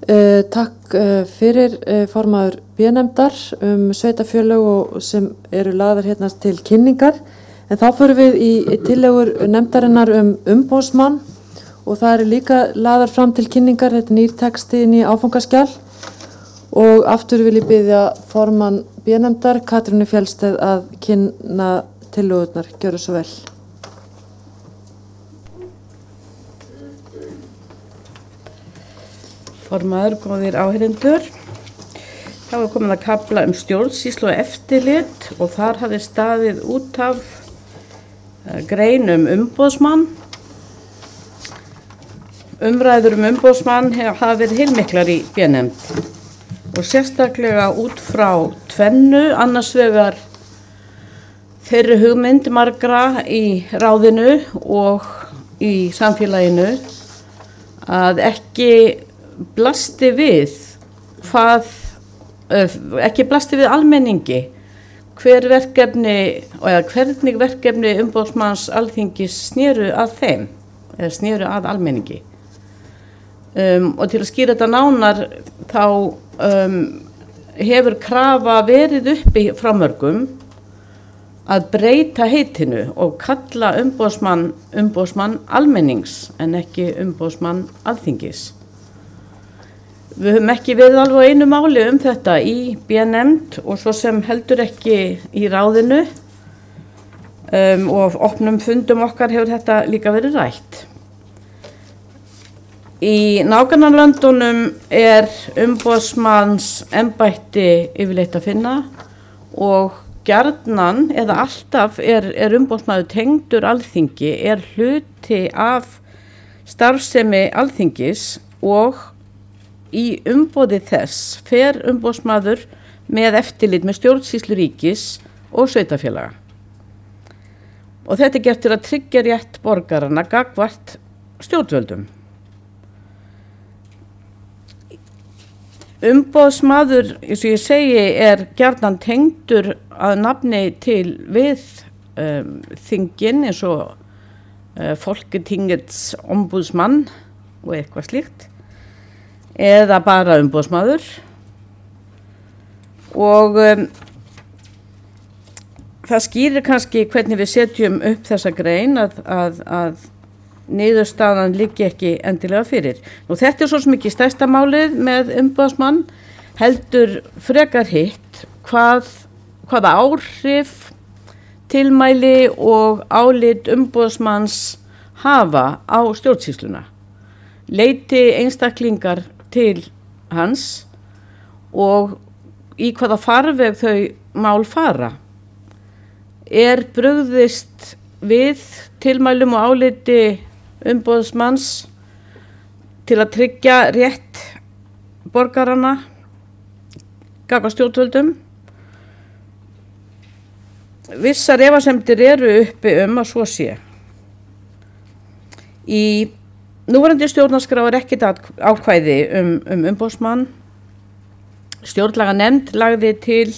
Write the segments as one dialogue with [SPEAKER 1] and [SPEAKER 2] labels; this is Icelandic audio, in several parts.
[SPEAKER 1] Takk fyrir formaður B-nefndar sveitarfélög og sem eru lagðar hérna til kynningar. En þá förum við í tillögur nefndarinnar umboðsmann og það eru líka lagðar fram til kynningar, þetta nýr texti inn í áfangaskjal. Og aftur vil ég biðja formann B-nefndar, Katrínu Fjellsteð, að kynna tillögurnar. Gjörðu svo vel.
[SPEAKER 2] Formaður, góðir áheyrendur. Þá er komin að kafla stjórnsýslu og eftirlit og þar hafði staðið út af grein umboðsmann. Umræður umboðsmann hafa verið heilmiklar í B-nefnd og sérstaklega út frá tvennu, annars vegar þeirri hugmynd margra í ráðinu og í samfélaginu að ekki blasti við almenningi hvernig verkefni umboðsmanns Alþingis sneru að þeim eða sneru að almenningi. Og til að skýra þetta nánar þá hefur krafa verið uppi frá mörgum að breyta heitinu og kalla umboðsmann almennings en ekki umboðsmann Alþingis. Við höfum ekki verið alveg á einu máli þetta í B-nefnd og svo sem heldur ekki í ráðinu og opnum fundum okkar hefur þetta líka verið rætt. Í nágrannalöndunum er umboðsmannsembætti yfirleitt að finna og gjarnan eða alltaf er umboðsmaður tengdur Alþingi, er hluti af starfsemi Alþingis og í umboði þess fer umboðsmaður með eftirlit með stjórnsýslu ríkis og sveitarfélaga. Og þetta er gert til að tryggja rétt borgaranna gagnvart stjórnvöldum. Umboðsmaður, eins og ég segi, er gjarnan tengdur að nafni til við þingin eins og Folketingets ombudsmann og eitthvað slíkt. Eða bara umboðsmaður og það skýrir kannski hvernig við setjum upp þessa grein að niðurstaðan liggi ekki endilega fyrir. Nú þetta er svo mikið stærsta málið með umboðsmann, heldur frekar hitt hvaða áhrif, tilmæli og álit umboðsmanns hafa á stjórnsýsluna. Leiti einstaklingar til hans og í hvaða farveg þau mál fara. Er brugðist við tilmælum og áliti umboðsmanns til að tryggja rétt borgaranna gagnvart stjórnvöldum? Vissar efasemdir eru uppi að svo sé. Í núverandi stjórnarskrá er ekkert ákvæði umboðsmann. Stjórnlaganefnd lagði til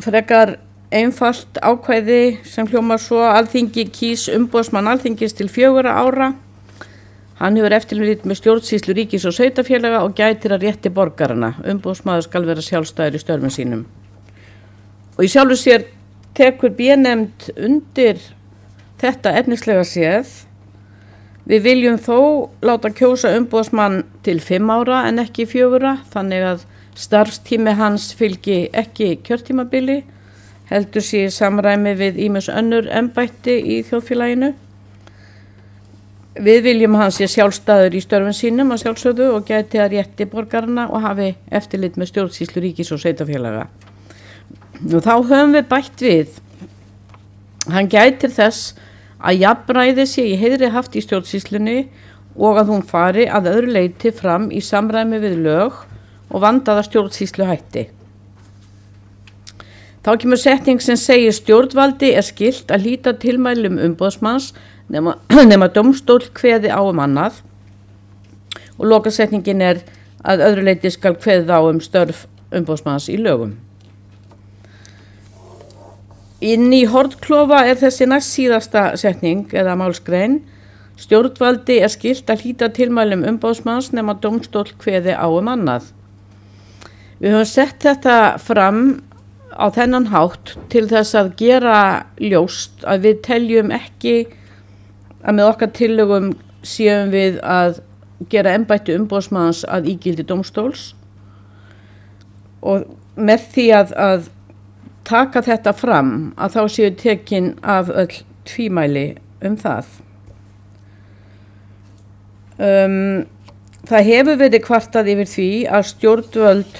[SPEAKER 2] frekar einfalt ákvæði sem hljómar svo: Alþingi kýs umboðsmann Alþingis til 4 ára. Hann hefur eftirlit með stjórnsýslu ríkis og sveitarfélaga og gætir að rétti borgarana. Umboðsmaður skal vera sjálfstæður í störfum sínum. Og í sjálfu sér tekur B-nefnd undir þetta efnislega séð. Við viljum þó láta kjósa umboðsmann til 5 ára en ekki 4, þannig að starfstími hans fylgi ekki kjörtímabili, heldur sé í samræmi við ýmis önnur embætti í þjóðfélaginu. Við viljum að hann sé sjálfstæður í störfum sínum að sjálfsögðu og gæti að rétti borgarana og hafi eftirlit með stjórnsýslu ríkis og sveitarfélaga. Og þá höfum við bætt við: hann gætir þess að jafnræði sé í heiðri haft í stjórnsýslunni og að hún fari að öðru leyti fram í samræmi við lög og vandaða stjórnsýsluhætti. Þá kemur setning sem segir: stjórnvaldi er skylt að hlíta tilmælum umboðsmanns nema dómstóll kveði á annað, og lokasetningin er að öðru leyti skal kveðið á störf umboðsmanns í lögum. Inn í hornklofa er þessi næst síðasta setning eða málsgrein: Stjórnvaldi er skylt að hlíta tilmælum umboðsmanns nema dómstóll kveði á annað. Við höfum sett þetta fram á þennan hátt til þess að gera ljóst að við teljum ekki að með okkar tillögum séum við að gera embætti umboðsmanns að ígildi dómstóls, og með því að taka þetta fram að þá séu tekin af öll tvímæli það. Það hefur verið kvartað yfir því að stjórnvöld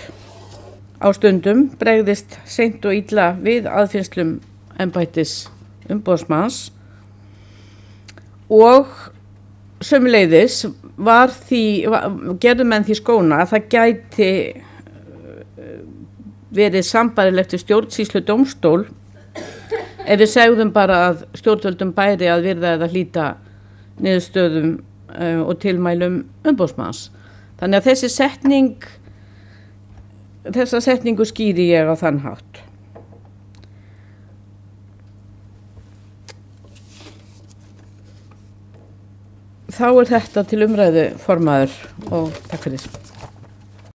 [SPEAKER 2] á stundum bregðist seint og illa við aðfinnslum embættis umboðsmanns, og sömuleiðis gerðu menn því skóna að það gæti verið sambarilegt við stjórnsýslu dómstól ef við segðum bara að stjórnvöldum bæri að virða eða hlíta niðurstöðum og tilmælum umboðsmanns. Þannig að þessa setningu skýri ég á þann hátt. Þá þetta til umræðu, formaður, og takk fyrir.